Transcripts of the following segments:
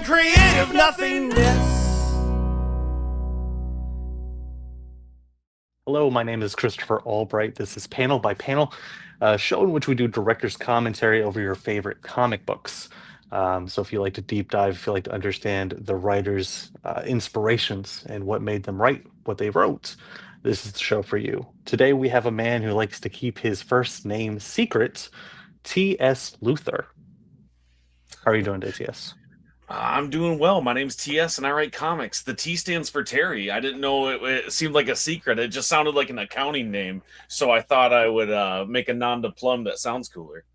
creative nothingness. Hello, my name is Christopher Albright. This is Panel by Panel, a show in which we do director's commentary over your favorite comic books. So if you like to deep dive, if you like to understand the writer's inspirations and what made them write what they wrote, this is the show for you. Today we have a man who likes to keep his first name secret, T.S. Luther. How are you doing today, T.S.? I'm doing well. My name's TS and I write comics. The T stands for Terry. I didn't know it seemed like a secret. It just sounded like an accounting name. So I thought I would make a nom de plume that sounds cooler.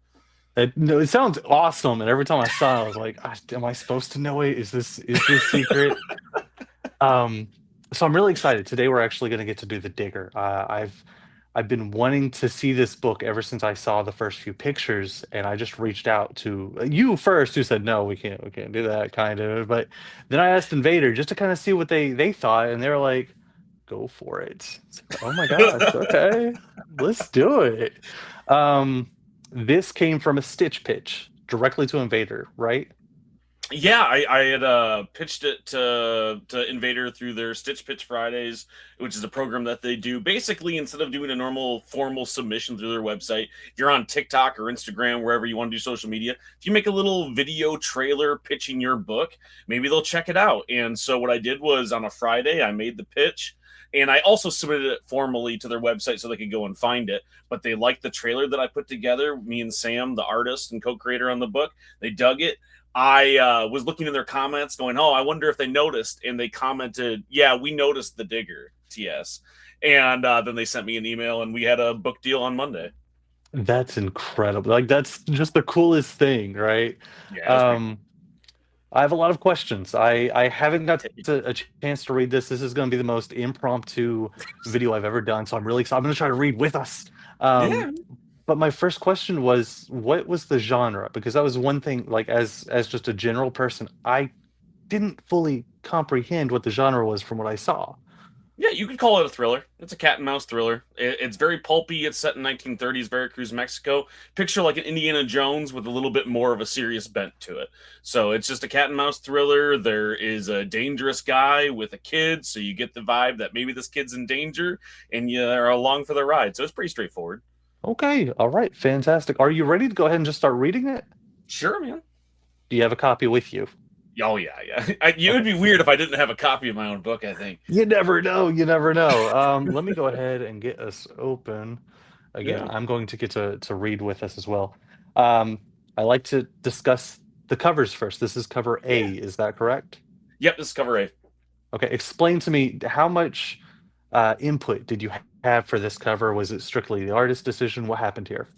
No, it sounds awesome, and every time I saw it, I was like, "Am I supposed to know it? Is this secret?" Um, so I'm really excited. Today we're actually going to get to do the Digger. I've been wanting to see this book ever since I saw the first few pictures, and I just reached out to you first, who said no, we can't do that, kind of. But then I asked Invader just to kind of see what they thought, and they were like, "Go for it." It's like, oh my gosh, okay, let's do it. Um, this came from a Stitch pitch directly to Invader, right? Yeah, I had pitched it to Invader through their Stitch Pitch Fridays, which is a program that they do. Basically, instead of doing a normal formal submission through their website, if you're on TikTok or Instagram, wherever you want to do social media, if you make a little video trailer pitching your book, maybe they'll check it out. And so what I did was on a Friday, I made the pitch. And I also submitted it formally to their website so they could go and find it. But they liked the trailer that I put together. Me and Sam, the artist and co-creator on the book, they dug it. I was looking in their comments going, oh, I wonder if they noticed. And they commented, yeah, we noticed the Digger, TS. And then they sent me an email and we had a book deal on Monday. That's incredible. Like that's just the coolest thing, right? Yeah, it was pretty Um, I have a lot of questions. I haven't got a chance to read this. This is going to be the most impromptu video I've ever done, so I'm really excited. I'm going to try to read with us. Um, Yeah. but my first question was, what was the genre? Because that was one thing, like as just a general person, I didn't fully comprehend what the genre was from what I saw. Yeah, you could call it a thriller. It's a cat and mouse thriller. It's very pulpy. It's set in 1930s Veracruz, Mexico. Picture like an Indiana Jones with a little bit more of a serious bent to it. So it's just a cat and mouse thriller. There is a dangerous guy with a kid, so you get the vibe that maybe this kid's in danger, and you're along for the ride. So it's pretty straightforward. Okay, all right, fantastic. Are you ready to go ahead and just start reading it? Sure, man. Do you have a copy with you? Oh yeah, yeah. It would be weird if I didn't have a copy of my own book, I think. You never know. You never know. Let me go ahead and get us open. Again, Yeah. I'm going to get to read with us as well. Um, I like to discuss the covers first. This is cover A, Yeah. is that correct? Yep, this is cover A. Okay, explain to me how much input did you have for this cover? Was it strictly the artist decision? What happened here?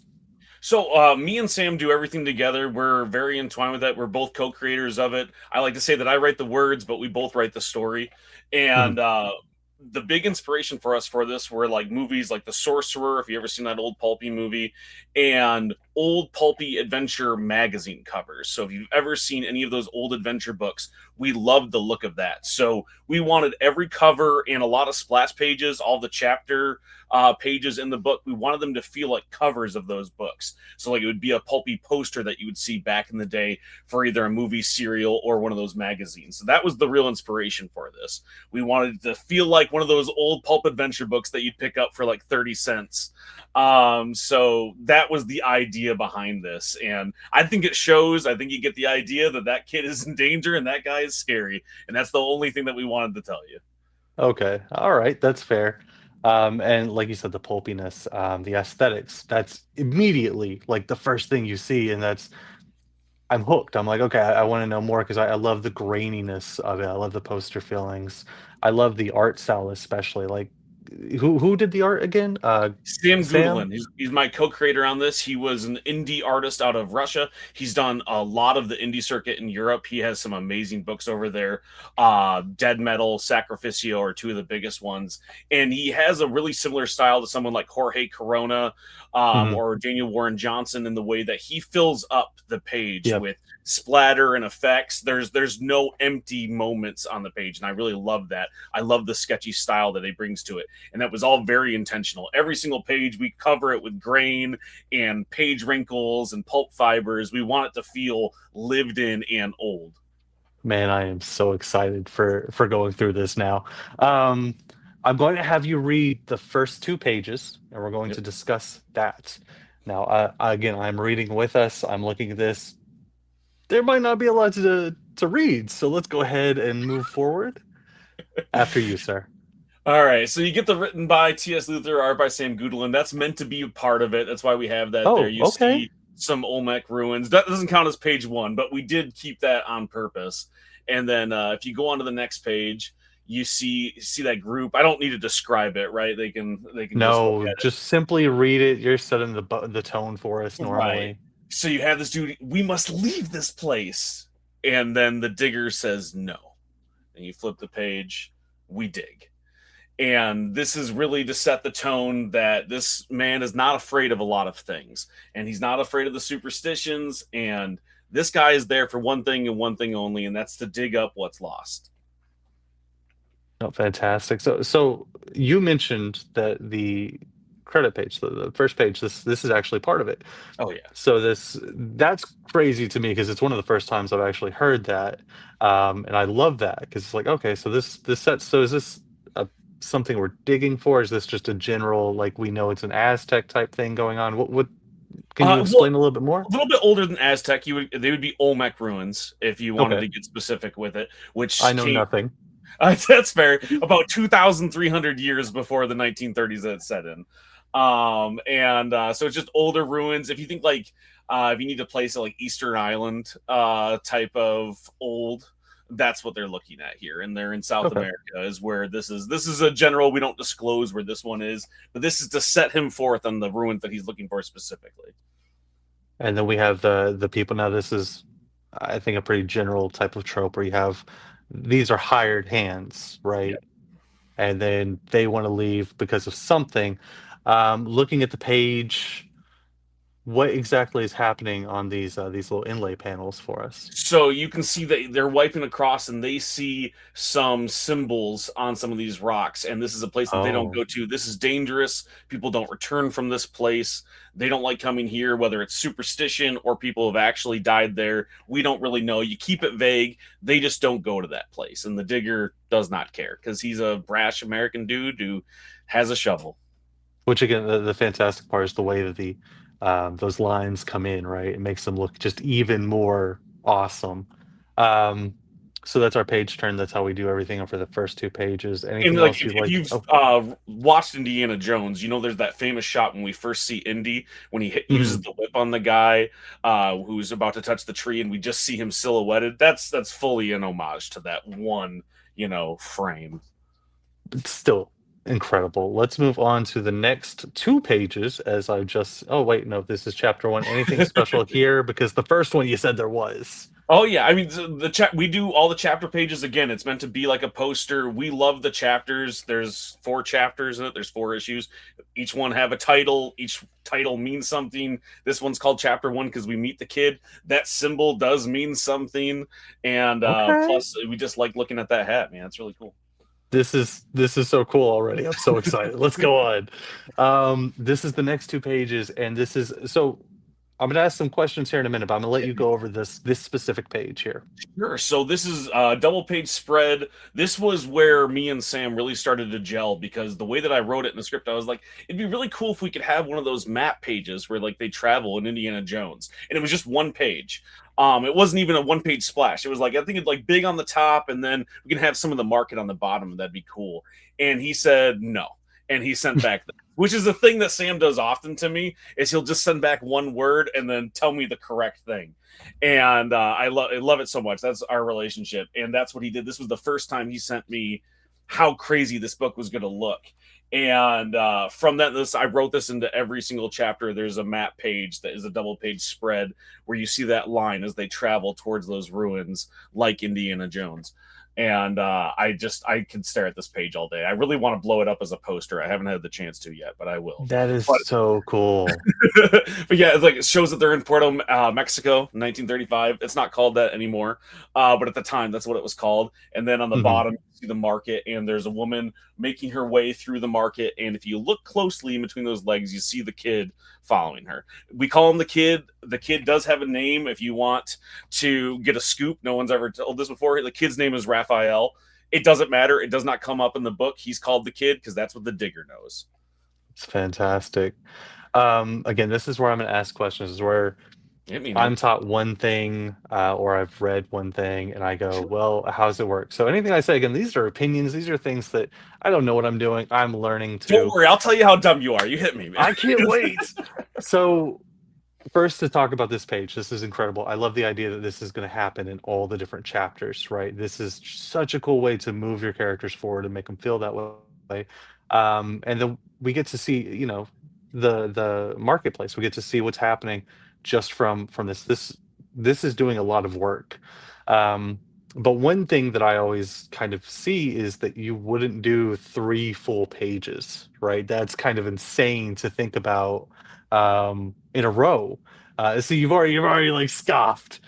So me and Sam do everything together. We're very entwined with that. We're both co-creators of it. I like to say that I write the words, but we both write the story. Mhm. And the big inspiration for us for this were like movies like The Sorcerer, if you ever seen that old pulpy movie, and old pulpy adventure magazine covers. So if you've ever seen any of those old adventure books, we loved the look of that. So we wanted every cover and a lot of splash pages, all the chapter pages in the book. We wanted them to feel like covers of those books. So like it would be a pulpy poster that you would see back in the day for either a movie serial or one of those magazines. So that was the real inspiration for this. We wanted it to feel like one of those old pulp adventure books that you'd pick up for like 30 cents. So that was the idea behind this. And I think it shows, I think you get the idea that that kid is in danger and that guy is scary. And that's the only thing that we wanted to tell you. Okay, all right, that's fair. And like you said, the pulpiness, the aesthetics, that's immediately like the first thing you see, and that's I'm hooked. I'm like, okay, I want to know more because I love the graininess of it. I love the poster fillings. I love the art style, especially. Like, who did the art again? Sam Sam? Gudlin, he's my co-creator on this. He was an indie artist out of Russia. He's done a lot of the indie circuit in Europe. He has some amazing books over there. Dead Metal, Sacrificio are two of the biggest ones. And he has a really similar style to someone like Jorge Corona Hmm. or Daniel Warren Johnson in the way that he fills up the page Yep. with splatter and effects. There's no empty moments on the page, and I really love that. I love the sketchy style that he brings to it, and that was all very intentional. Every single page we cover it with grain and page wrinkles and pulp fibers. We want it to feel lived in and old. Man, I am so excited for going through this now. Um, I'm going to have you read the first 2 pages, and we're going Yep. to discuss that. Now, again, I'm reading with us. I'm looking at this. There might not be a lot to read, so let's go ahead and move forward. After you, sir. All right, so you get the written by T.S. Luther, art by Sam Goodwin. That's meant to be a part of it. That's why we have that there. Oh, You okay. see some Olmec ruins. That doesn't count as page 1, but we did keep that on purpose. And then if you go on to the next page, you see that group. I don't need to describe it, right? They can just look No, at just simply read it. You're setting the tone for us it. Right. normally. So you have this dude. We must leave this place. And then the digger says no. And you flip the page. We dig. And this is really to set the tone that this man is not afraid of a lot of things. And he's not afraid of the superstitions. And this guy is there for one thing and one thing only, and that's to dig up what's lost. Oh, fantastic. So you mentioned that the credit page, the first page, this is actually part of it. Oh, yeah. So that's crazy to me because it's one of the first times I've actually heard that, and I love that because it's like, okay, so this sets. So is this something we're digging for? Is this just a general, like, we know it's an Aztec type thing going on? What can you Well, explain a little bit more? a little bit older than Aztec. They would be Olmec ruins if you wanted Okay, to get specific with it, which I know came. nothing. That's fair. About 2,300 years before the 1930s that it's set in. And so it's just older ruins. If you think like if you need to place it like Eastern Island type of old, that's what they're looking at here. And they're in South Okay. America is where this is a general. We don't disclose where this one is, but this is to set him forth on the ruins that he's looking for specifically. And then we have the people. Now this is, I think, a pretty general type of trope where you have these are hired hands, Yeah. right? And then they want to leave because of something. Looking at the page, what exactly is happening on these little inlay panels for us? So you can see that they're wiping across and they see some symbols on some of these rocks. And this is a place that they don't Oh, go to. This is dangerous. People don't return from this place. They don't like coming here, whether it's superstition or people have actually died there. We don't really know. You keep it vague. They just don't go to that place. And the digger does not care because he's a brash American dude who has a shovel. which again, the fantastic part is the way that the those lines come in, right? It makes them look just even more awesome. Um, so that's our page turn. That's how we do everything for the first 2 pages. And Anything like else you'd if like? you've Oh, watched Indiana Jones, you know there's that famous shot when we first see Indy when uses mhm. the whip on the guy who's about to touch the tree, and we just see him silhouetted. That's fully an homage to that one frame. It's still incredible. Let's move on to the next 2 pages as I just oh, wait, no, this is chapter 1. Anything special here? Because the first one you said there was. Oh yeah, I mean the chat. We do all the chapter pages again. It's meant to be like a poster. We love the chapters. There's 4 chapters in it. There's 4 issues. Each one have a title. Each title means something. This one's called Chapter 1 because we meet the kid. That symbol does mean something, and Okay. plus we just like looking at that hat, man. It's really cool. This is so cool already. I'm so excited. Let's go on. This is the next 2 pages, and this is so I'm gonna ask some questions here in a minute, but I'm gonna let you go over this specific page here. Sure. So this is a double page spread. This was where me and Sam really started to gel because the way that I wrote it in the script, I was like, it'd be really cool if we could have one of those map pages where like they travel in Indiana Jones, and it was just one page. It wasn't even a one page splash. It was like I think it's like big on the top, and then we can have some of the market on the bottom, and that'd be cool. And he said no, and he sent back. Which is the thing that Sam does often to me is he'll just send back one word and then tell me the correct thing, and I love it so much. That's our relationship, and that's what he did. This was the first time he sent me how crazy this book was going to look, and from that, I wrote this into every single chapter. There's a map page that is a double page spread where you see that line as they travel towards those ruins, like Indiana Jones. And I can stare at this page all day. I really want to blow it up as a poster. I haven't had the chance to yet, but I will. That is But so cool. but yeah, it's like it shows that they're in Puerto Mexico, 1935. It's not called that anymore, but at the time, that's what it was called. And then on the Mhm. bottom, you see the market, and there's a woman making her way through the market market, and if you look closely in between those legs, you see the kid following her. We call him the kid. The kid does have a name. If you want to get a scoop, no one's ever told this before. The kid's name is Raphael. It doesn't matter. It does not come up in the book. He's called the kid because that's what the digger knows. It's fantastic. Again, this is where I'm going to ask questions. This is where Hit me, I'm man. taught one thing, or I've read one thing, and I go, well, how does it work? So anything I say, again, these are opinions. These are things that I don't know what I'm doing. I'm learning Don't to. worry. I'll tell you how dumb you are. You hit me, man. I can't wait. So first, to talk about this page, this is incredible. I love the idea that this is going to happen in all the different chapters, right? This is such a cool way to move your characters forward and make them feel that way. And then we get to see, the marketplace. We get to see what's happening just from this. This is doing a lot of work. But one thing that I always kind of see is that you wouldn't do 3 full pages, right? That's kind of insane to think about in a row. So you've already like scoffed.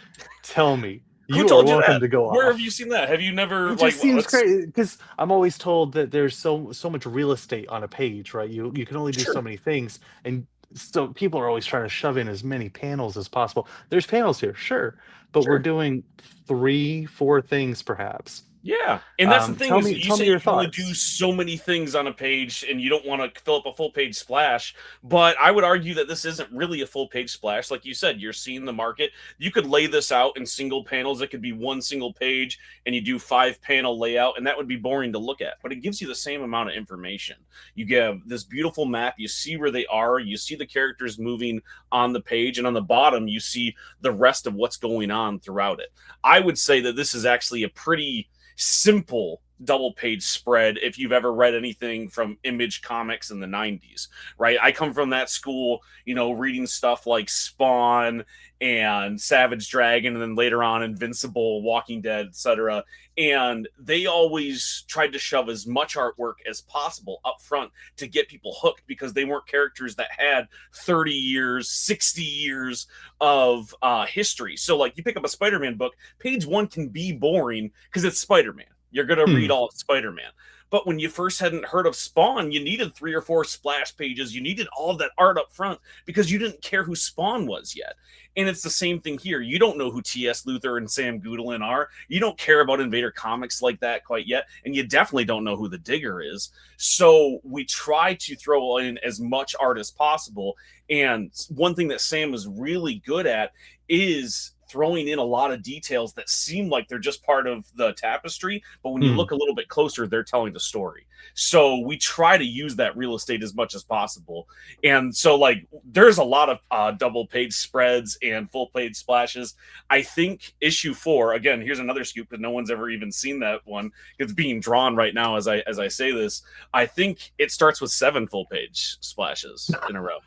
Tell me. Who You are told you welcome that? to go Where off. have you seen that? Have you never It like? just seems let's- crazy because I'm always told that there's so much real estate on a page, right? You can only do Sure. so many things, and so people are always trying to shove in as many panels as possible. There's panels here, sure, but we're Sure. doing 3, 4 things perhaps. Yeah, and that's the thing Tell is, me- you tell me say your you can only thoughts. do so many things on a page, and you don't want to fill up a full page splash. But I would argue that this isn't really a full page splash, like you said. You're seeing the market. You could lay this out in single panels. It could be one single page, and you do 5-panel layout, and that would be boring to look at. But it gives you the same amount of information. You get this beautiful map. You see where they are. You see the characters moving on the page, and on the bottom, you see the rest of what's going on throughout it. I would say that this is actually a pretty simple double page spread if you've ever read anything from Image Comics in the 90s, right? I come from that school, reading stuff like Spawn and Savage Dragon, and then later on Invincible, Walking Dead, etc. And they always tried to shove as much artwork as possible up front to get people hooked, because they weren't characters that had 30 years, 60 years of history. So like, you pick up a Spider-Man book, page 1 can be boring because it's Spider-Man. You're going to read all of Spider-Man. But when you first hadn't heard of Spawn, you needed 3 or 4 splash pages. You needed all of that art up front because you didn't care who Spawn was yet. And it's the same thing here. You don't know who T.S. Luthor and Sam Goodwin are. You don't care about Invader Comics like that quite yet. And you definitely don't know who the Digger is. So we try to throw in as much art as possible. And one thing that Sam is really good at is throwing in a lot of details that seem like they're just part of the tapestry, but when you look a little bit closer, they're telling the story. So we try to use that real estate as much as possible. And so like, there's a lot of double page spreads and full page splashes. I think issue 4, again, here's another scoop because no one's ever even seen that one. It's being drawn right now as I say this. I think it starts with 7 full page splashes in a row.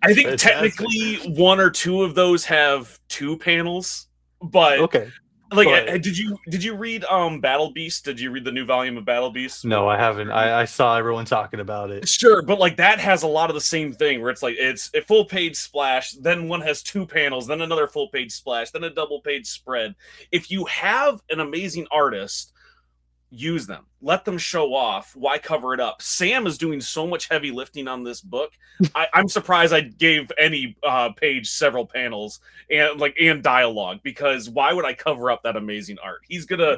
I think technically 1 or 2 of those have 2 panels, but Okay. like, But- did you read Battle Beast? Did you read the new volume of Battle Beast? No, I haven't. I saw everyone talking about it. Sure, but like, that has a lot of the same thing where it's like, it's a full page splash, then one has 2 panels, then another full page splash, then a double page spread. If you have an amazing artist, use them. Let them show off. Why cover it up? Sam is doing so much heavy lifting on this book. I'm surprised I gave any page several panels and dialogue, because why would I cover up that amazing art? He's gonna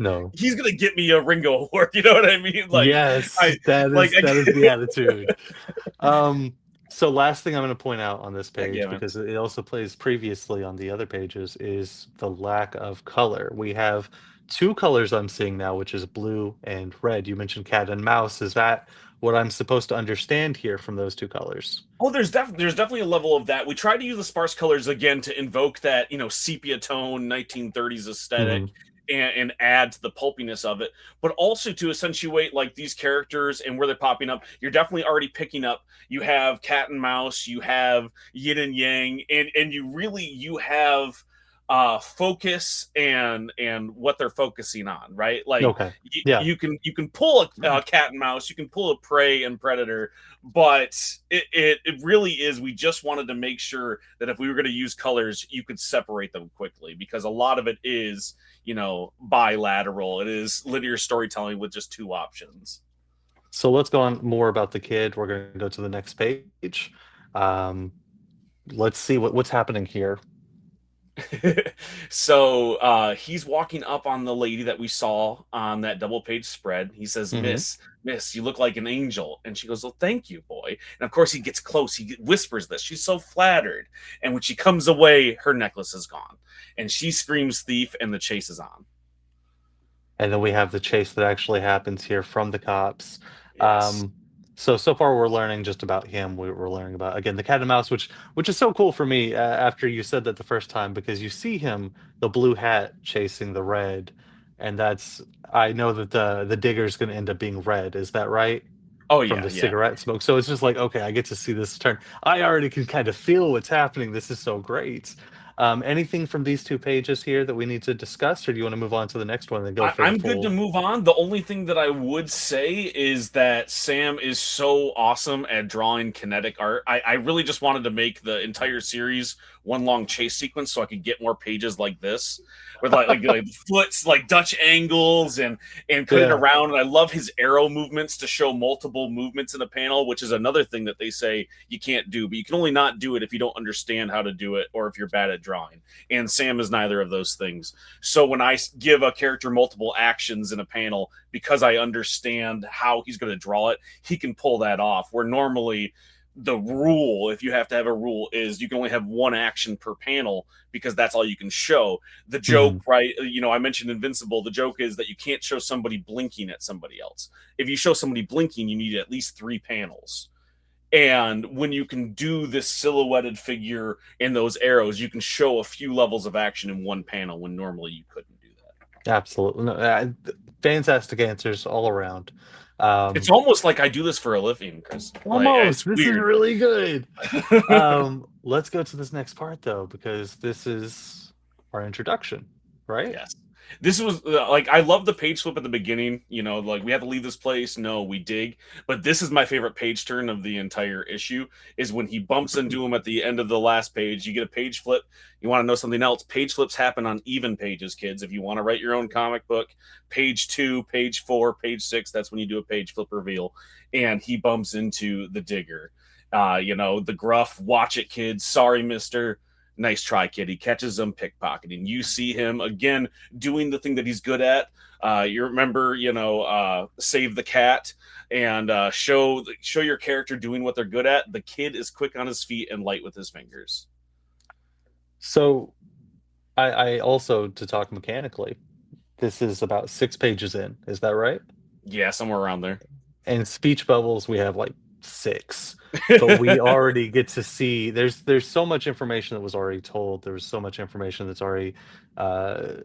get me a Ringo Award. You know what I mean? Like, yes, that is the attitude. So last thing I'm going to point out on this page, because it also plays previously on the other pages, is the lack of color. We have 2 colors I'm seeing now, which is blue and red. You mentioned cat and mouse. Is that what I'm supposed to understand here from those 2 colors? Oh, there's definitely a level of that. We tried to use the sparse colors again to invoke that, sepia tone 1930s aesthetic. And add to the pulpiness of it, but also to accentuate like these characters and where they're popping up. You're definitely already picking up. You have cat and mouse, you have yin and yang, and you have focus and what they're focusing on, right? Like, you can pull a cat and mouse, you can pull a prey and predator, but it really is, we just wanted to make sure that if we were going to use colors, you could separate them quickly, because a lot of it is bilateral. It is linear storytelling with just 2 options. So let's go on more about the kid. We're going to go to the next page. Um, let's see what's happening here. So he's walking up on the lady that we saw on that double page spread. He says, Hmm. Miss, you look like an angel. And she goes, well, thank you, boy. And of course, he gets close. He whispers this. She's so flattered. And when she comes away, her necklace is gone. And she screams thief, and the chase is on. And then we have the chase that actually happens here from the cops. Yes. Um, so far we're learning just about him. We're learning about again the cat and mouse, which is so cool for me after you said that the first time because you see him the blue hat chasing the red, and that's I know that the digger's going to end up being red. Is that right? Oh, From yeah, the yeah. cigarette smoke. So it's just like, okay, I get to see this turn. I already can kind of feel what's happening. This is so great. Anything from these two pages here that we need to discuss, or do you want to move on to the next one and then go for the I'm good to full? move on. The only thing that I would say is that Sam is so awesome at drawing kinetic art. I really just wanted to make the entire series one long chase sequence so I could get more pages like this with like foots, like Dutch angles and cut it Yeah. around. And I love his arrow movements to show multiple movements in a panel, which is another thing that they say you can't do, but you can only not do it if you don't understand how to do it or if you're bad at drawing. And Sam is neither of those things. So when I give a character multiple actions in a panel, because I understand how he's going to draw it, he can pull that off. Where normally the rule, if you have to have a rule, is you can only have one action per panel because that's all you can show. The joke, Mhm. right? You know, I mentioned Invincible. The joke is that you can't show somebody blinking at somebody else. If you show somebody blinking, you need at least 3 panels. And when you can do this silhouetted figure in those arrows, you can show a few levels of action in one panel when normally you couldn't do that. Absolutely. No, fantastic answers all around. It's Um, almost like I do this for a living, Chris. Like almost. it's This is weird. really good. Let's go to this next part though, because this is our introduction, right? Yes. This was like I love the page flip at the beginning. You know, like we have to leave this place. No, we dig. But this is my favorite page turn of the entire issue. Is when he bumps into him at the end of the last page. You get a page flip. You want to know something else? Page flips happen on even pages, kids. If you want to write your own comic book, page 2, page 4, page 6. That's when you do a page flip reveal. And he bumps into the digger. You know, the gruff, watch it, kids. Sorry, mister. Nice try, kid. He catches him pickpocketing. You see him again doing the thing that he's good at. You remember, save the cat and show your character doing what they're good at. The kid is quick on his feet and light with his fingers. So I also to talk mechanically, this is about 6 pages in. Is that right? Yeah, somewhere around there. And speech bubbles, we have like 6. But we already get to see there's so much information that was already told. There was so much information that's already uh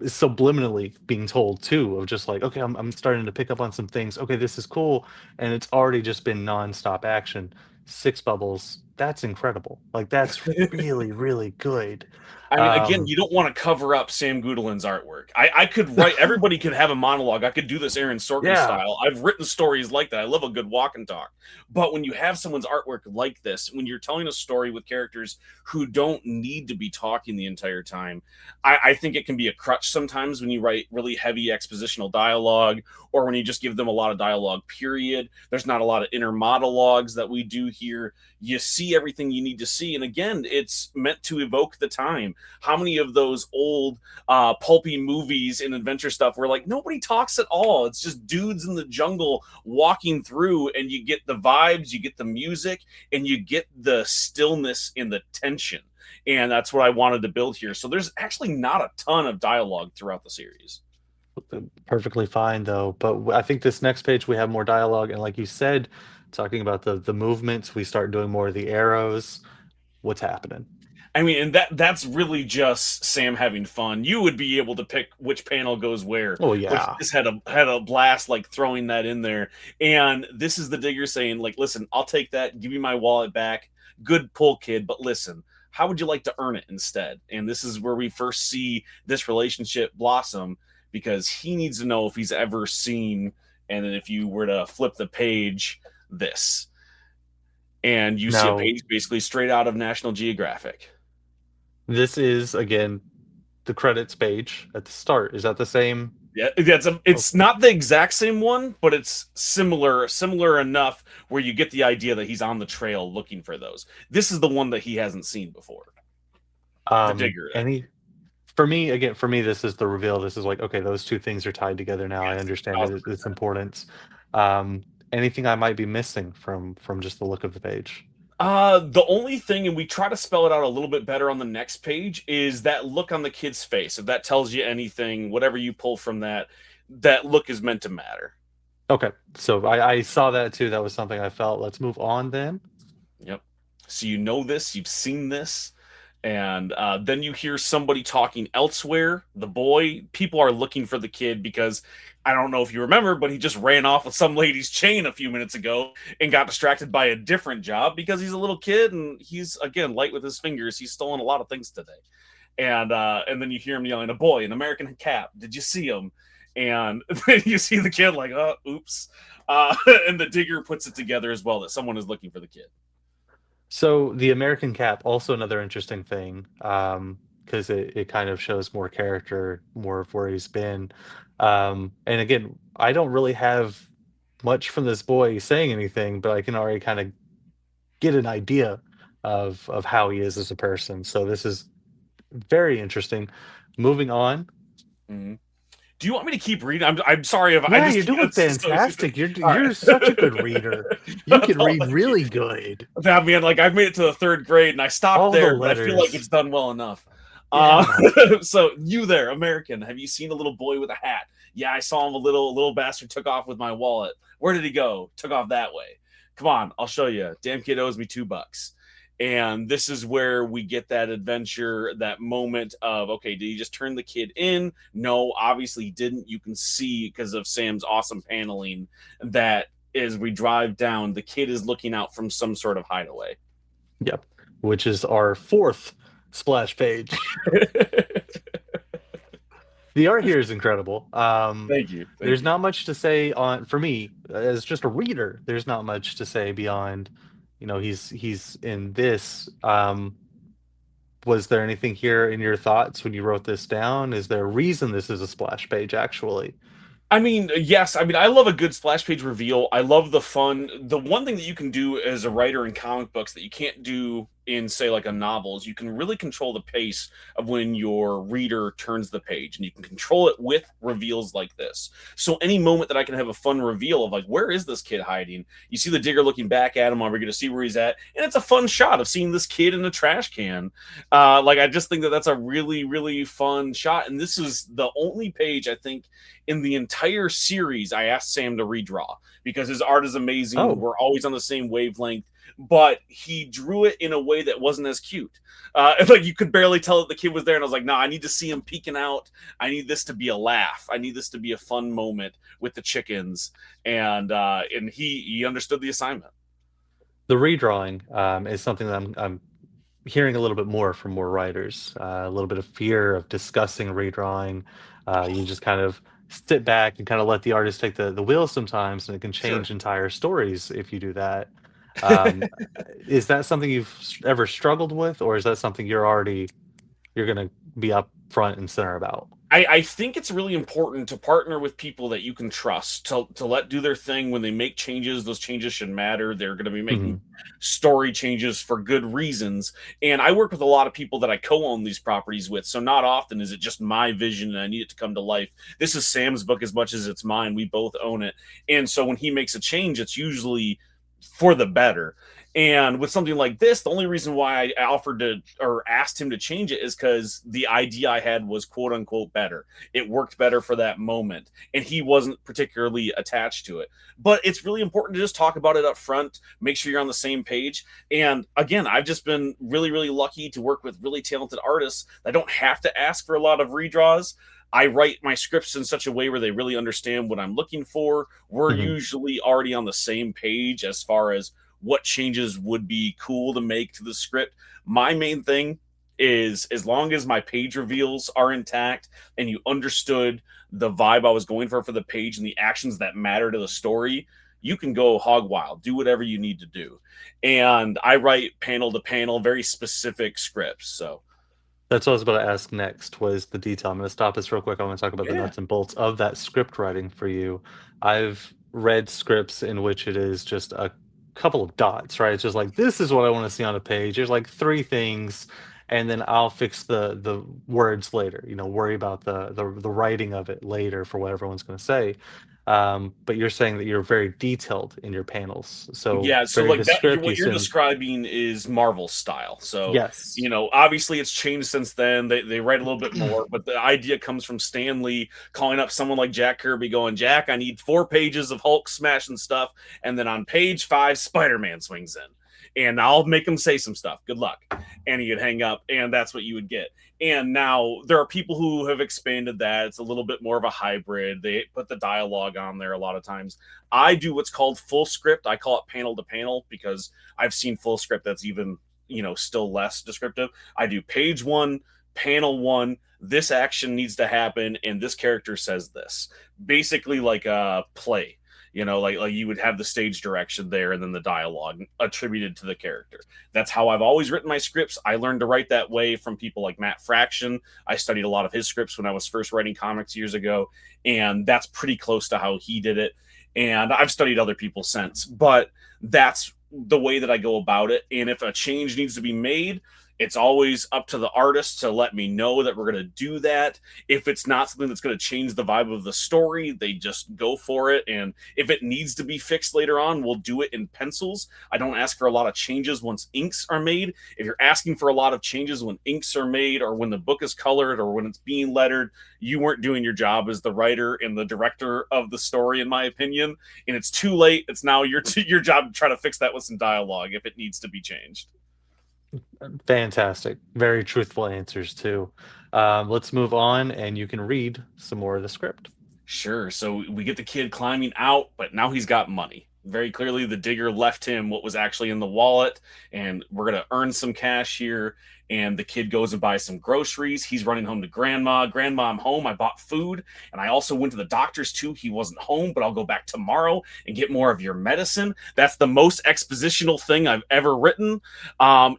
subliminally being told too, of just like, okay, I'm starting to pick up on some things. Okay, this is cool. And it's already just been nonstop action. 6 bubbles, that's incredible. Like that's really, really good. I mean, again, Um, you don't want to cover up Sam Goodlin's artwork. I could write, everybody could have a monologue. I could do this Aaron Sorkin yeah. style. I've written stories like that. I love a good walk and talk. But when you have someone's artwork like this, when you're telling a story with characters who don't need to be talking the entire time, I think it can be a crutch sometimes when you write really heavy expositional dialogue or when you just give them a lot of dialogue, period. There's not a lot of inner monologues that we do here. You see everything you need to see. And again, it's meant to evoke the time. How many of those old pulpy movies and adventure stuff where like nobody talks at all? It's just dudes in the jungle walking through, and you get the vibes, you get the music, and you get the stillness and the tension. And that's what I wanted to build here. So there's actually not a ton of dialogue throughout the series. Perfectly fine though. But I think this next page we have more dialogue, and like you said, talking about the movements, we start doing more of the arrows. What's happening? I mean, and that's really just Sam having fun. You would be able to pick which panel goes where, Oh but he yeah. just had a blast like throwing that in there. And this is the digger saying, like, listen, I'll take that, give me my wallet back. Good pull, kid, but listen, how would you like to earn it instead? And this is where we first see this relationship blossom because he needs to know if he's ever seen, and then if you were to flip the page, this. And you see a Now page basically straight out of National Geographic. this is again the credits page at the start. Is that the same? Yeah, it's not the exact same one, but it's similar enough where you get the idea that he's on the trail looking for those. This is the one that he hasn't seen before. The digger. Any for me, this is the reveal. This is like, okay, those two things are tied together now. I Yes. understand its importance. Anything I might be missing from just the look of the page? The only thing, and we try to spell it out a little bit better on the next page, is that look on the kid's face. If that tells you anything, whatever you pull from that, that look is meant to matter. Okay, so I saw that too. That was something I felt. Let's move on then. Yep. So you know this, you've seen this, and then you hear somebody talking elsewhere. The boy, people are looking for the kid because I don't know if you remember, but he just ran off with some lady's chain a few minutes ago and got distracted by a different job because he's a little kid and he's, again, light with his fingers. He's stolen a lot of things today. And then you hear him yelling, "A boy, an American cap. Did you see him?" And then you see the kid like, "Oh, oops." And the digger puts it together as well that someone is looking for the kid. So the American Cap, also another interesting thing, because it kind of shows more character, more of where he's been. And again, I don't really have much from this boy saying anything, but I can already kind of get an idea of how he is as a person. So this is very interesting. Moving on. Mm-hmm. Do you want me to keep reading? I'm sorry if Yeah, I just you're doing fantastic. All You're right. such a good reader. You can read really good. I mean, like I've made it to the third grade and I stopped All the there, but I feel like letters. it's done well enough. Yeah. So you there, American, have you seen a little boy with a hat? Yeah, I saw him. A little bastard took off with my wallet. Where did he go? Took off that way. Come on, I'll show you. Damn kid owes me $2. And this is where we get that adventure, that moment of, okay, did he just turn the kid in? No, obviously he didn't. You can see because of Sam's awesome paneling that as we drive down, the kid is looking out from some sort of hideaway. Yep. Which is our fourth splash page. The art here is incredible. Thank you. There's not much to say on, for me as just a reader. There's not much to say beyond, he's in this. Was there anything here in your thoughts when you wrote this down? Is there a reason this is a splash page actually? I mean, yes. I mean, I love a good splash page reveal. I love the fun. The one thing that you can do as a writer in comic books that you can't do in, say, like a novel is you can really control the pace of when your reader turns the page, and you can control it with reveals like this. So any moment that I can have a fun reveal of like, where is this kid hiding? You see the digger looking back at him. Are we going to see where he's at? And it's a fun shot of seeing this kid in a trash can. Like, I just think that that's a really, really fun shot. And this is the only page, I think, in the entire series I asked Sam to redraw because his art is amazing. Oh. We're always on the same wavelength, but he drew it in a way that wasn't as cute. Like you could barely tell that the kid was there, and I was like, "No, I need to see him peeking out. I need this to be a laugh. I need this to be a fun moment with the chickens." And he understood the assignment. The redrawing is something that I'm hearing a little bit more from more writers. A little bit of fear of discussing redrawing. You just kind of sit back and kind of let the artist take the wheel sometimes, and it can change entire stories if you do that. Is that something you've ever struggled with, or is that something you're going to be up front and center about? I think it's really important to partner with people that you can trust to let do their thing. When they make changes, those changes should matter. They're going to be making story changes for good reasons. And I work with a lot of people that I co-own these properties with. So not often is it just my vision and I need it to come to life. This is Sam's book as much as it's mine. We both own it. And so when he makes a change, it's usually for the better. And with something like this, the only reason why I offered to or asked him to change it is because the idea I had was quote unquote better. It worked better for that moment, and he wasn't particularly attached to it. But it's really important to just talk about it up front, make sure you're on the same page. And again, I've just been really, really lucky to work with really talented artists. I don't have to ask for a lot of redraws. I write my scripts in such a way where they really understand what I'm looking for. We're usually already on the same page as far as what changes would be cool to make to the script. My main thing is, as long as my page reveals are intact and you understood the vibe I was going for the page and the actions that matter to the story, you can go hog wild, do whatever you need to do. And I write panel to panel, very specific scripts. So That's what I was about to ask next was the detail. I'm gonna stop this real quick. I wanna talk about the Yeah. nuts and bolts of that script writing for you. I've read scripts in which it is just a couple of dots, right? It's just like, "This is what I wanna see on a page." There's, like, 3 things, and then I'll fix the words later, worry about the writing of it later for what everyone's gonna say. But you're saying that you're very detailed in your panels. So, Yeah, so very like the that, script, you what you're send. describing is Marvel style. So, Yes. obviously it's changed since then. They write a little bit more, but the idea comes from Stan Lee calling up someone like Jack Kirby, going, "Jack, I need 4 pages of Hulk smashing stuff, and then on page 5, Spider-Man swings in, and I'll make him say some stuff. Good luck." And he'd hang up, and that's what you would get. And now there are people who have expanded that. It's a little bit more of a hybrid. They put the dialogue on there a lot of times. I do what's called full script. I call it panel to panel because I've seen full script that's even, still less descriptive. I do page 1, panel 1. This action needs to happen, and this character says this. Basically, like a play. Like you would have the stage direction there and then the dialogue attributed to the character. That's how I've always written my scripts. I learned to write that way from people like Matt Fraction. I studied a lot of his scripts when I was first writing comics years ago, and that's pretty close to how he did it. And I've studied other people since, but that's the way that I go about it. And if a change needs to be made, it's always up to the artist to let me know that we're going to do that. If it's not something that's going to change the vibe of the story, they just go for it. And if it needs to be fixed later on, we'll do it in pencils. I don't ask for a lot of changes once inks are made. If you're asking for a lot of changes when inks are made or when the book is colored or when it's being lettered, you weren't doing your job as the writer and the director of the story, in my opinion. And it's too late. It's now your job to try to fix that with some dialogue if it needs to be changed. Fantastic. Very truthful answers too. Let's move on, and you can read some more of the script. Sure. So we get the kid climbing out, but now he's got money. Very clearly, the digger left him what was actually in the wallet, and we're going to earn some cash here. And the kid goes and buys some groceries. He's running home to Grandma. Grandma, I'm home. I bought food. And I also went to the doctor's too. He wasn't home, but I'll go back tomorrow and get more of your medicine. That's the most expositional thing I've ever written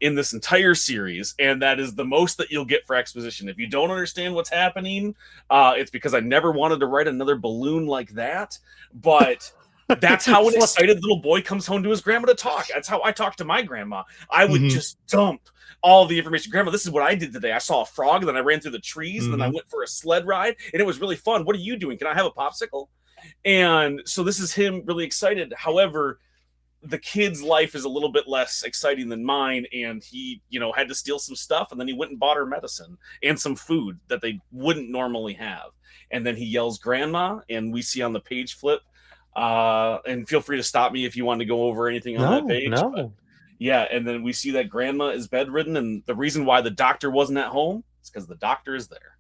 in this entire series. And that is the most that you'll get for exposition. If you don't understand what's happening, it's because I never wanted to write another balloon like that. But that's how an excited little boy comes home to his grandma to talk. That's how I talk to my grandma. I would just dump all the information. Grandma, this is what I did today. I saw a frog, then I ran through the trees, and then I went for a sled ride, and it was really fun. What are you doing? Can I have a popsicle? And so this is him really excited. However, the kid's life is a little bit less exciting than mine, and he, had to steal some stuff, and then he went and bought her medicine and some food that they wouldn't normally have. And then he yells, "Grandma," and we see on the page flip, and feel free to stop me if you want to go over anything on that page. No. But yeah, and then we see that Grandma is bedridden, and the reason why the doctor wasn't at home is because the doctor is there.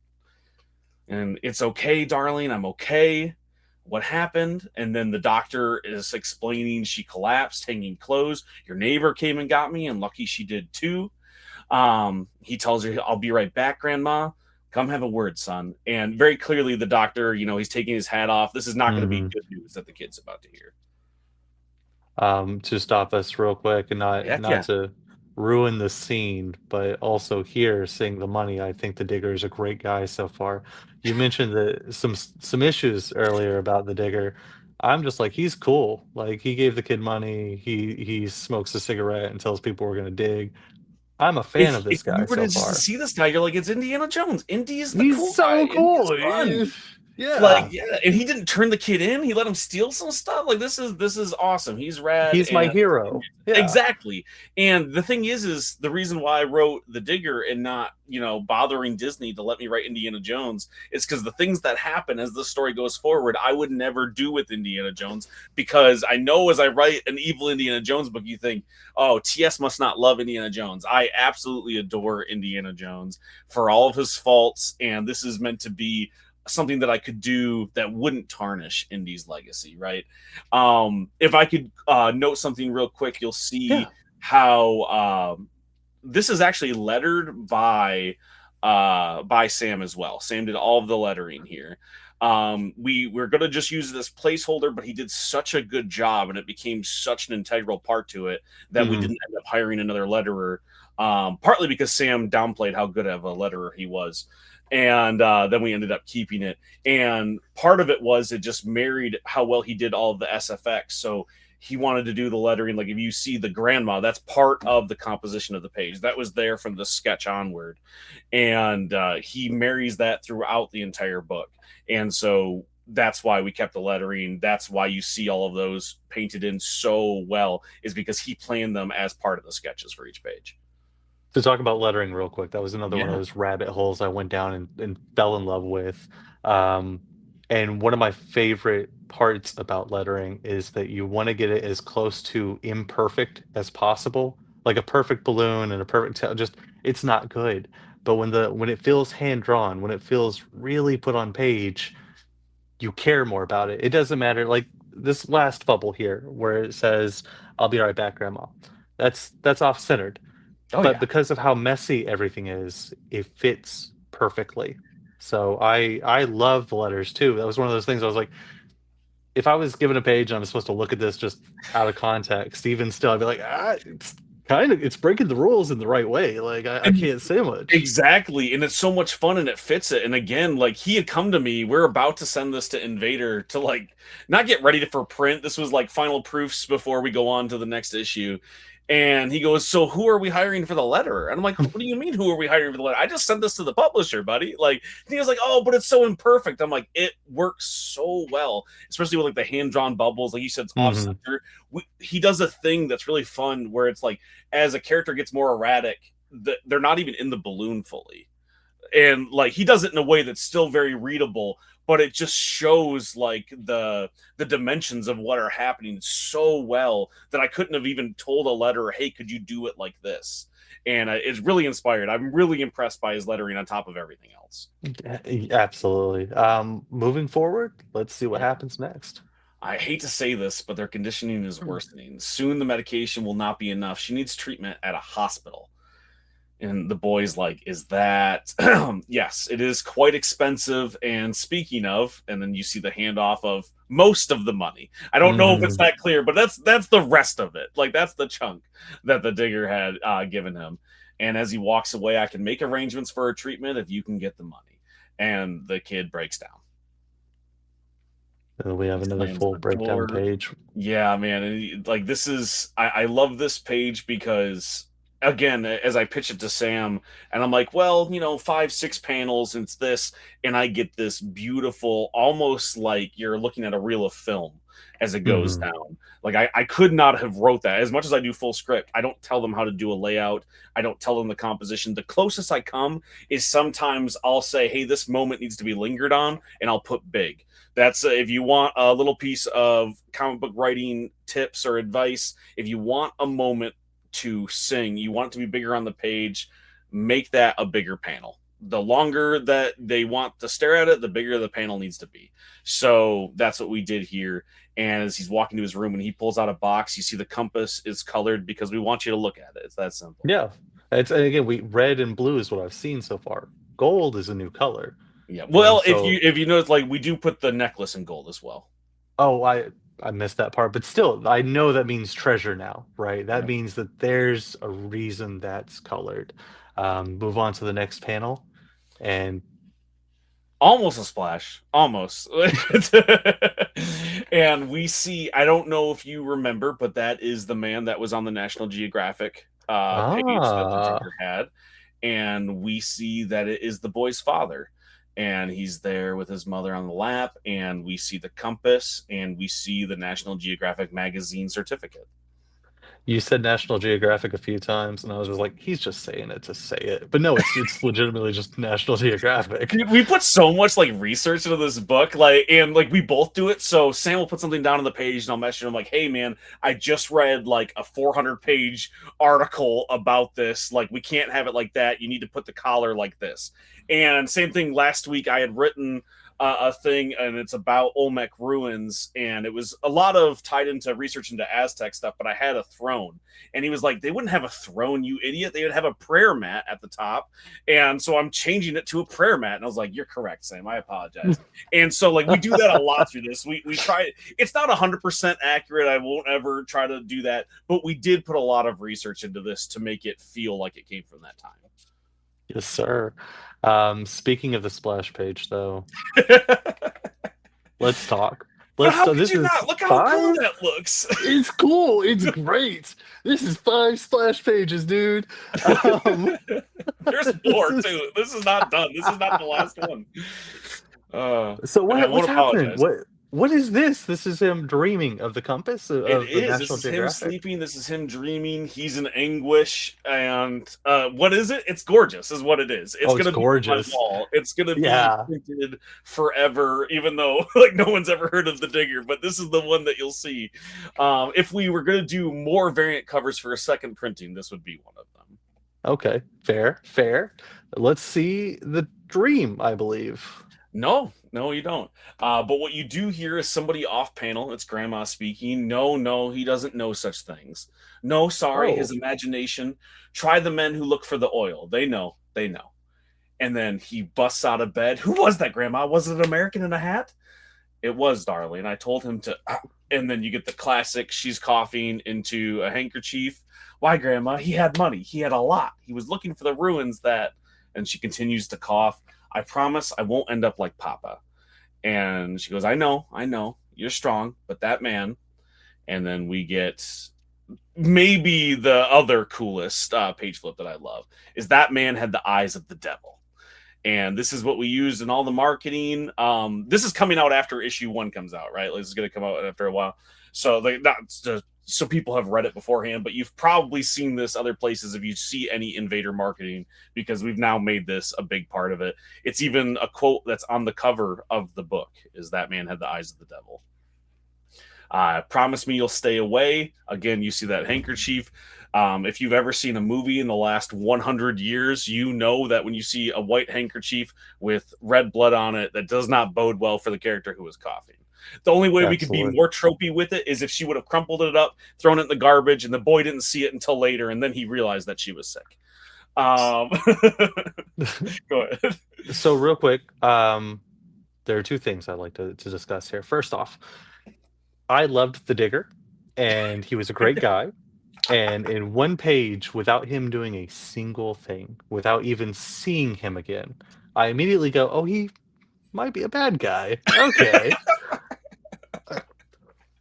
And "It's okay, darling, I'm okay. What happened?" And then the doctor is explaining she collapsed, hanging clothes. Your neighbor came and got me, and lucky she did too. He tells her, "I'll be right back, Grandma. Come have a word, son." And very clearly the doctor, he's taking his hat off. This is not going to be good news that the kid's about to hear. To stop us real quick and not Heck not yeah. to ruin the scene, but also here seeing the money, I think the digger is a great guy so far. You mentioned some issues earlier about the digger. I'm just like, he's cool. Like he gave the kid money. He smokes a cigarette and tells people we're gonna dig. I'm a fan of If this you guy were to so just far. see this guy, you're like, it's Indiana Jones. Indy is the He's cool guy. so Indy is cool. fun. Yeah. Yeah, and he didn't turn the kid in. He let him steal some stuff. Like this is awesome. He's rad. He's my hero. Yeah. Exactly. And the thing is the reason why I wrote The Digger and not, bothering Disney to let me write Indiana Jones is because the things that happen as the story goes forward, I would never do with Indiana Jones, because I know as I write an evil Indiana Jones book, you think, oh, TS must not love Indiana Jones. I absolutely adore Indiana Jones for all of his faults, and this is meant to be something that I could do that wouldn't tarnish Indy's legacy, right? If I could note something real quick, you'll see how this is actually lettered by Sam as well. Sam did all of the lettering here. We're going to just use it as placeholder, but he did such a good job and it became such an integral part to it that we didn't end up hiring another letterer. partly because Sam downplayed how good of a letterer he was. And then we ended up keeping it. And part of it was it just married how well he did all of the SFX. So he wanted to do the lettering. Like if you see the grandma, that's part of the composition of the page. That was there from the sketch onward. And he marries that throughout the entire book. And so that's why we kept the lettering. That's why you see all of those painted in so well, is because he planned them as part of the sketches for each page. To talk about lettering real quick, that was another one of Yeah. those rabbit holes I went down and fell in love with. And one of my favorite parts about lettering is that you want to get it as close to imperfect as possible. Like a perfect balloon and a perfect just it's not good. But when it feels hand drawn, when it feels really put on page, you care more about it. It doesn't matter. Like this last bubble here, where it says, "I'll be right back, Grandma." That's off centered, Oh, but yeah. because of how messy everything is, it fits perfectly. So I love the letters too. That was one of those things I was like, if I was given a page and I'm supposed to look at this just out of context, even still, I'd be like, it's breaking the rules in the right way. Like I can't say much. Exactly, and it's so much fun, and it fits it. And again, like he had come to me, we're about to send this to Invader to like not get ready for print. This was like final proofs before we go on to the next issue. And he goes, "So who are we hiring for the letter?" And I'm like, "What do you mean, who are we hiring for the letter? I just sent this to the publisher, buddy." Like, and he was like, "Oh, but it's so imperfect." I'm like, "It works so well, especially with like the hand drawn bubbles, like you said, it's off Mhm. center." He does a thing that's really fun where it's like as a character gets more erratic, they're not even in the balloon fully, and like he does it in a way that's still very readable, but it just shows like the dimensions of what are happening so well that I couldn't have even told a letterer, "Hey, could you do it like this?" And it's really inspired. I'm really impressed by his lettering on top of everything else. Absolutely. Moving forward, let's see what Yeah. happens next. I hate to say this, but their conditioning is worsening. Soon the medication will not be enough. She needs treatment at a hospital. And the boy's like, "Is that?" Yes, it is quite expensive. And speaking of, and then you see the handoff of most of the money. I don't know if it's Mhm. that clear, but that's the rest of it. Like that's the chunk that the digger had given him. And as he walks away, "I can make arrangements for a treatment if you can get the money." And the kid breaks down. And we have He another slams full the breakdown door. page. Yeah, man. And like this is I love this page because again, as I pitch it to Sam, and I'm like, well, 5, 6 panels, and it's this, and I get this beautiful, almost like you're looking at a reel of film as it goes Mhm. down. Like I could not have wrote that. As much as I do full script, I don't tell them how to do a layout. I don't tell them the composition. The closest I come is sometimes I'll say, "Hey, this moment needs to be lingered on," and I'll put big. That's if you want a little piece of comic book writing tips or advice. If you want a moment to sing, you want it to be bigger on the page, make that a bigger panel. The longer that they want to stare at it, the bigger the panel needs to be. So that's what we did here. And as he's walking to his room and he pulls out a box, you see the compass is colored because we want you to look at it. It's that simple. Yeah. It's and again, we red and blue is what I've seen so far. Gold is a new color. Yeah. And Well, if you so if you notice, like we do put the necklace in gold as well. oh, I missed that part, but still, I know that means treasure now, right? That Yep. means that there's a reason that's colored. Move on to the next panel, and Almost a splash, almost. And we see, I don't know if you remember, but that is the man that was on the National Geographic page that the ah, Digger had. And we see that it is the boy's father. And he's there with his mother on the lap. And we see the compass and we see the National Geographic magazine certificate. you said National Geographic a few times, and I was just like, he's just saying it to say it. But no, it's legitimately just National Geographic. We put so much like research into this book, like, and like we both do it. So Sam will put something down on the page, and I'll message him like, "Hey, man, I just read like a 400-page article about this. Like, we can't have it like that. You need to put the collar like this." And same thing last week. I had written a thing, and it's about Olmec ruins, and it was a lot of tied into research into Aztec stuff. But I had a throne, and he was like, "They wouldn't have a throne, you idiot. They would have a prayer mat at the top." And so I'm changing it to a prayer mat, and I was like, "You're correct, Sam. I apologize." And so like we do that a lot through this. We try. It's not 100% accurate. I won't ever try to do that, but we did put a lot of research into this to make it feel like it came from that time. Yes, sir. Speaking of the splash page, though, let's talk. But how could This you is not? Look how cool 5. that looks. It's cool. It's great. This is 5 splash pages, dude. There's more too. This is not done. This is not the last one. So I what's won't happening? apologize. What is this? This is him dreaming of the compass of It the is. This National is him Geographic. sleeping. This is him dreaming. He's in anguish. And what is it? It's gorgeous, is what it is. It's gonna gorgeous. be on my wall. It's gonna be Yeah. printed forever, even though like no one's ever heard of the Digger. But this is the one that you'll see. If we were gonna do more variant covers for a second printing, this would be one of them. Okay, fair. Let's see the dream, I believe. No, you don't. But what you do hear is somebody off panel. It's Grandma speaking. No, he doesn't know such things. No, sorry, his imagination. Try the men who look for the oil. They know. And then he busts out of bed. Who was that, Grandma? Was it an American in a hat? It was, darling. I told him to. And then you get the classic. She's coughing into a handkerchief. Why, Grandma? He had money. He had a lot. He was looking for the ruins that. And she continues to cough. I promise I won't end up like Papa. And she goes, I know, you're strong, but that man. And then we get maybe the other coolest page flip that I love is that man had the eyes of the devil. And this is what we used in all the marketing. This is coming out after issue 1 comes out, right? This is going to come out after a while. So so people have read it beforehand, but you've probably seen this other places if you see any Invader marketing, because we've now made this a big part of it. It's even a quote that's on the cover of the book is that man had the eyes of the devil. Promise me you'll stay away. Again, you see that handkerchief. If you've ever seen a movie in the last 100 years, you know that when you see a white handkerchief with red blood on it, that does not bode well for the character who is coughing. The only way we could be more tropey with it is if she would have crumpled it up, thrown it in the garbage, and the boy didn't see it until later, and then he realized that she was sick. Go ahead. So real quick, there are 2 things I'd like to discuss here. First off, I loved the Digger, and he was a great guy. And in 1 page, without him doing a single thing, without even seeing him again, I immediately go, oh, he might be a bad guy. Okay.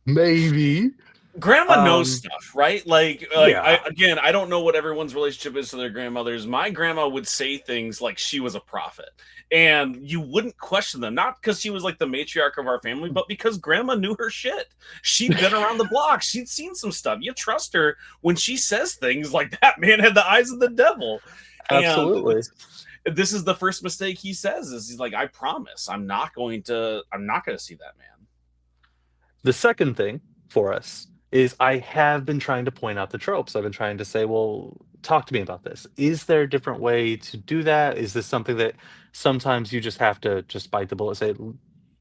Maybe. Grandma knows stuff, right? Yeah. I don't know what everyone's relationship is to their grandmothers. My grandma would say things like she was a prophet, and you wouldn't question them, not because she was like the matriarch of our family, but because grandma knew her shit. She'd been around the block. She'd seen some stuff. You trust her when she says things like that man had the eyes of the devil. Absolutely. And this is the first mistake he says is he's like, I promise I'm not going to see that man. The second thing for us is I have been trying to point out the tropes. I've been trying to say, well, talk to me about this. Is there a different way to do that? Is this something that sometimes you just have to just bite the bullet, say,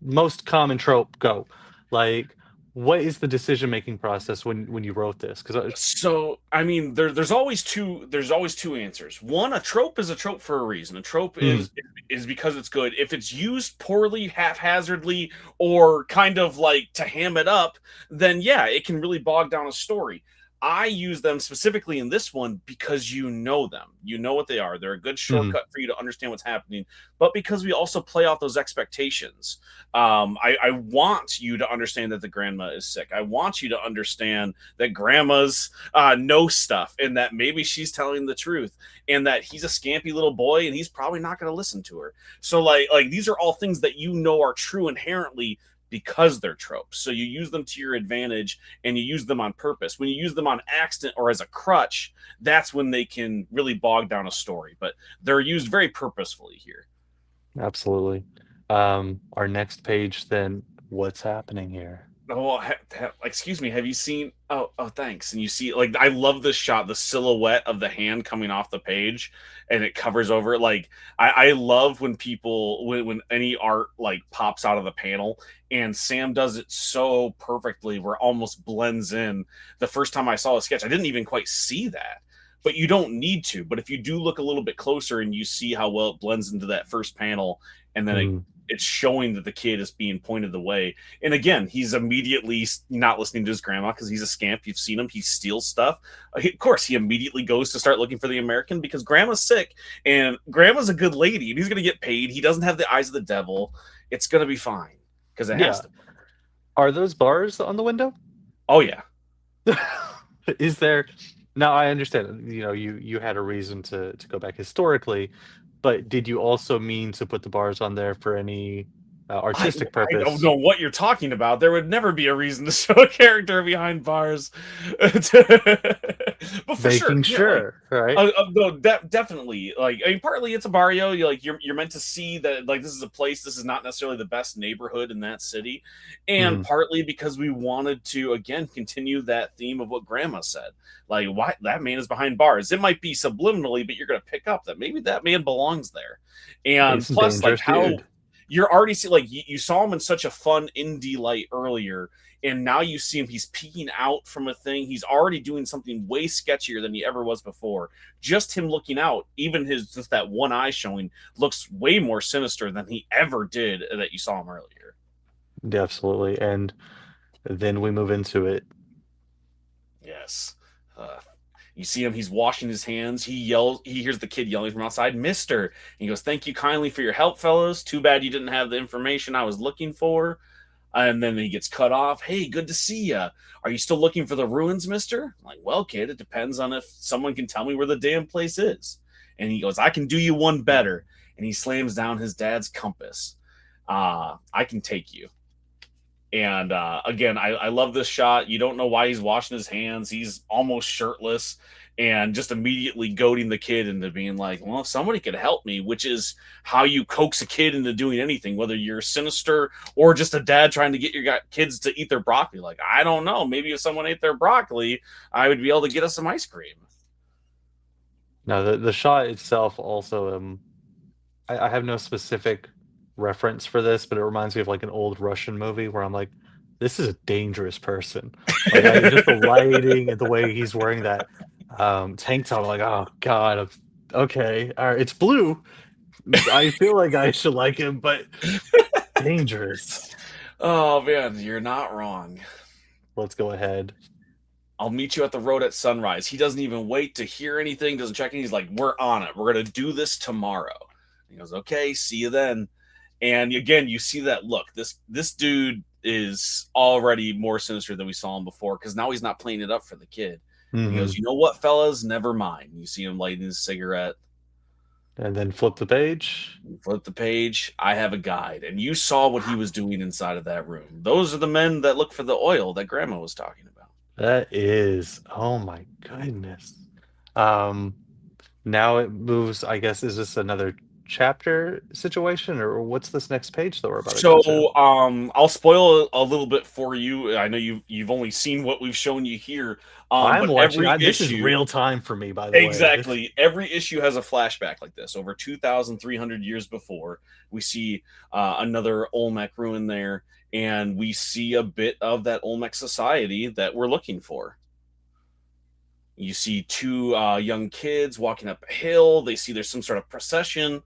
most common trope, go? Like, what is the decision-making process when you wrote this? So, I mean, there's always two answers. One, a trope is a trope for a reason. A trope is because it's good. If it's used poorly, haphazardly, or kind of like to ham it up, then yeah, it can really bog down a story. I use them specifically in this one because you know them. You know what they are. They're a good shortcut for you to understand what's happening. But because we also play off those expectations, I want you to understand that the grandma is sick. I want you to understand that grandmas know stuff and that maybe she's telling the truth and that he's a scampy little boy and he's probably not going to listen to her. So like these are all things that you know are true inherently, because they're tropes. So you use them to your advantage and you use them on purpose. When you use them on accident or as a crutch, that's when they can really bog down a story. But they're used very purposefully here. Absolutely. Our next page, then, what's happening here? Oh, excuse me. Have you seen? Oh, thanks. And you see, like, I love this shot, the silhouette of the hand coming off the page, and it covers over it. Like, I love when people when any art like pops out of the panel, and Sam does it so perfectly where it almost blends in. The first time I saw a sketch, I didn't even quite see that. But you don't need to. But if you do look a little bit closer and you see how well it blends into that first panel, and then it's showing that the kid is being pointed the way. And again, he's immediately not listening to his grandma because he's a scamp. You've seen him. He steals stuff. Of course, he immediately goes to start looking for the American because grandma's sick and grandma's a good lady and he's going to get paid. He doesn't have the eyes of the devil. It's going to be fine because it has to. Are those bars on the window? Oh, yeah. Is there... Now, I understand, you had a reason to go back historically, but did you also mean to put the bars on there for any artistic purpose? I don't know what you're talking about. There would never be a reason to show a character behind bars. But for sure, right? No, definitely. Like, I mean, partly it's a barrio. You're meant to see that, like, this is a place. This is not necessarily the best neighborhood in that city, and partly because we wanted to again continue that theme of what Grandma said. Like, why that man is behind bars. It might be subliminally, but you're going to pick up that maybe that man belongs there. And it's plus, like, how dude. You're already see, like, you saw him in such a fun indie light earlier, and now you see him. He's peeking out from a thing. He's already doing something way sketchier than he ever was before. Just him looking out, even just that one eye showing, looks way more sinister than he ever did that you saw him earlier. Yeah, absolutely. And then we move into it. Yes. You see him, he's washing his hands. He hears the kid yelling from outside, "Mister." And he goes, "Thank you kindly for your help, fellows. Too bad you didn't have the information I was looking for." And then he gets cut off. "Hey, good to see ya. Are you still looking for the ruins, mister?" I'm like, "Well, kid, it depends on if someone can tell me where the damn place is." And he goes, "I can do you one better." And he slams down his dad's compass. "I can take you." And again, I love this shot. You don't know why he's washing his hands. He's almost shirtless and just immediately goading the kid into being like, "Well, if somebody could help me," which is how you coax a kid into doing anything, whether you're sinister or just a dad trying to get your kids to eat their broccoli. Like, I don't know. Maybe if someone ate their broccoli, I would be able to get us some ice cream. Now, the shot itself also, I have no specific reference for this, but it reminds me of like an old Russian movie where I'm like, this is a dangerous person. Like, just the lighting and the way he's wearing that tank top, I'm like, oh god, okay, all right, it's blue. I feel like I should like him, but dangerous. Oh man, you're not wrong. Let's go ahead. "I'll meet you at the road at sunrise." He doesn't even wait to hear anything, doesn't check in. He's like, "We're on it. We're going to do this tomorrow." He goes, "Okay, see you then." And again, you see that look. This dude is already more sinister than we saw him before because now he's not playing it up for the kid. He goes, "You know what, fellas? Never mind." You see him lighting his cigarette. And then flip the page. Flip the page. "I have a guide." And you saw what he was doing inside of that room. Those are the men that look for the oil that Grandma was talking about. That is, oh my goodness. Now it moves, I guess, is this another chapter situation, or what's this next page that we're about to go to? So I'll spoil a little bit for you. I know you've only seen what we've shown you here. I'm but watching. every This issue, is real time for me, by the way. exactly. Every issue has a flashback like this. Over 2,300 years before, we see another Olmec ruin there, and we see a bit of that Olmec society that we're looking for. You see two young kids walking up a hill. They see there's some sort of procession,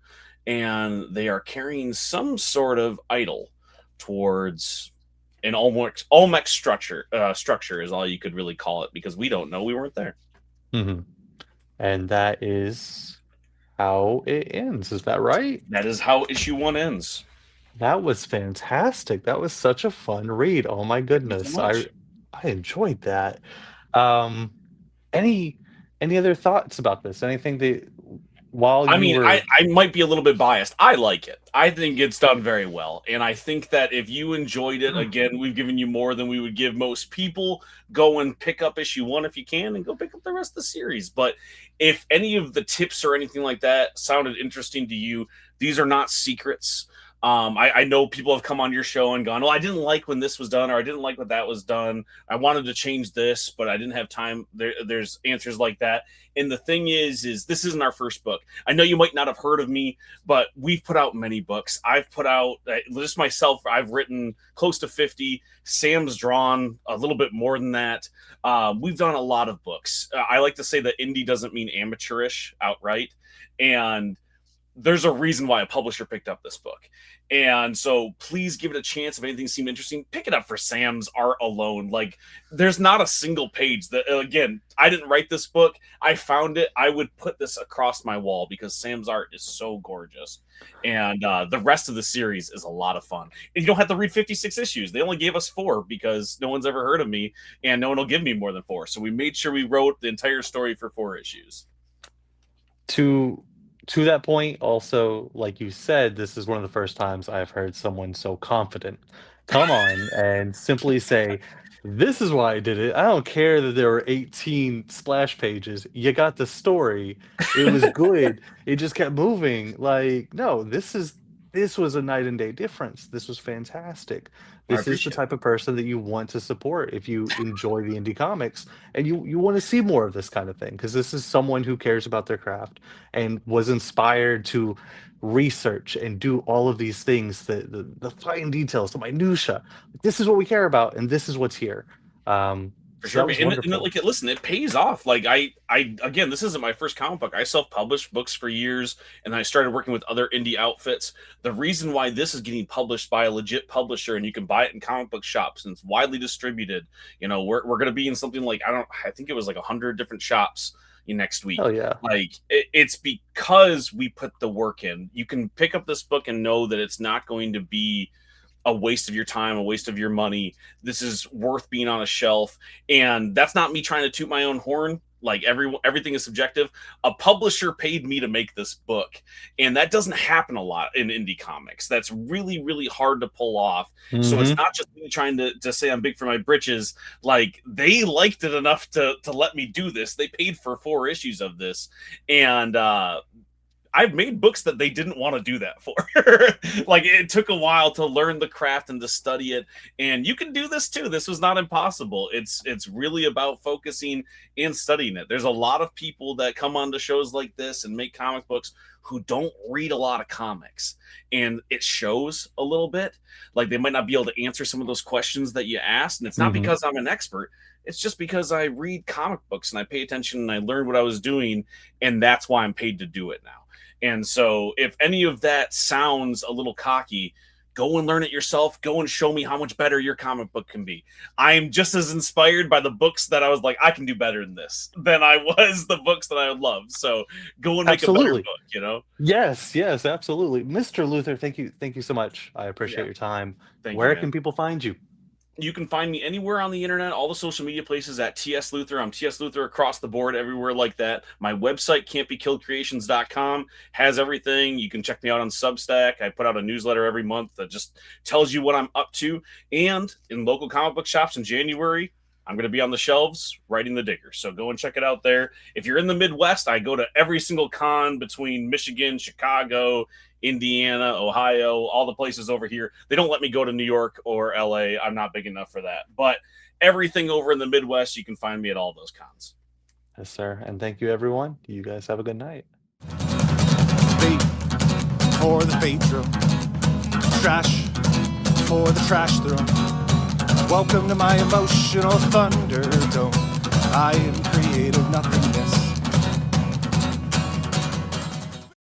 and they are carrying some sort of idol towards an Olmec structure. Structure is all you could really call it because we don't know. We weren't there. And that is how it ends. Is that right? That is how issue 1 ends. That was fantastic. That was such a fun read. Oh my goodness. so much. I enjoyed that. Any other thoughts about this? Anything that while you I might be a little bit biased. I like it. I think it's done very well. And I think that if you enjoyed it, again, we've given you more than we would give most people. Go and pick up issue 1 if you can, and go pick up the rest of the series. But if any of the tips or anything like that sounded interesting to you, these are not secrets. I know people have come on your show and gone, well, I didn't like when this was done, or I didn't like what that was done. I wanted to change this, but I didn't have time. There's answers like that. And the thing is this isn't our first book. I know you might not have heard of me, but we've put out many books. I've put out, just myself, I've written close to 50. Sam's drawn a little bit more than that. We've done a lot of books. I like to say that indie doesn't mean amateurish outright. And there's a reason why a publisher picked up this book. And so please give it a chance. If anything seemed interesting, pick it up for Sam's art alone. Like, there's not a single page that, again, I didn't write this book. I found it. I would put this across my wall because Sam's art is so gorgeous. And the rest of the series is a lot of fun. And you don't have to read 56 issues. They only gave us 4 because no one's ever heard of me and no one will give me more than 4. So we made sure we wrote the entire story for 4 issues. To that point, also, like you said, this is one of the first times I've heard someone so confident come on and simply say, "This is why I did it. I don't care that there were 18 splash pages. You got the story. It was good. It just kept moving." Like, no, this was a night and day difference. This was fantastic. This is the type of person that you want to support if you enjoy the indie comics and you want to see more of this kind of thing, because this is someone who cares about their craft and was inspired to research and do all of these things, the fine details, the minutia. This is what we care about, and this is what's here. For sure. And listen, it pays off. Like I again, this isn't my first comic book. I self-published books for years, and I started working with other indie outfits. The reason why this is getting published by a legit publisher and you can buy it in comic book shops and it's widely distributed. You know, we're going to be in something like, I think it was like 100 different shops next week. Oh yeah. Like it's because we put the work in. You can pick up this book and know that it's not going to be a waste of your time, a waste of your money. This is worth being on a shelf. And that's not me trying to toot my own horn. Like everything is subjective. A publisher paid me to make this book. And that doesn't happen a lot in indie comics. That's really, really hard to pull off. Mm-hmm. So it's not just me trying to say I'm big for my britches. Like, they liked it enough to let me do this. They paid for 4 issues of this. And, I've made books that they didn't want to do that for. Like, it took a while to learn the craft and to study it. And you can do this too. This was not impossible. It's really about focusing and studying it. There's a lot of people that come on to shows like this and make comic books who don't read a lot of comics. And it shows a little bit. Like, they might not be able to answer some of those questions that you asked. And it's not because I'm an expert. It's just because I read comic books and I pay attention and I learned what I was doing. And that's why I'm paid to do it now. And so if any of that sounds a little cocky, go and learn it yourself. Go and show me how much better your comic book can be. I am just as inspired by the books that I was like, I can do better than this, than I was the books that I love. So go and make a better book, you know? Yes, absolutely. Mr. Luther, thank you so much. I appreciate your time. Where can people find you? You can find me anywhere on the internet, all the social media places at TS Luther. I'm TS Luther across the board, everywhere like that. My website, can'tbekilledcreations.com, has everything. You can check me out on Substack. I put out a newsletter every month that just tells you what I'm up to. And in local comic book shops in January, I'm going to be on the shelves writing The Digger. So go and check it out there. If you're in the Midwest, I go to every single con between Michigan, Chicago, Indiana, Ohio, all the places over here. They don't let me go to New York or LA. I'm not big enough for that. But everything over in the Midwest, you can find me at all those cons. Yes, sir. And thank you, everyone. You guys have a good night. Bait for the bait drill. Trash for the trash throw. Welcome to my emotional Thunderdome. I am creative, nothing else.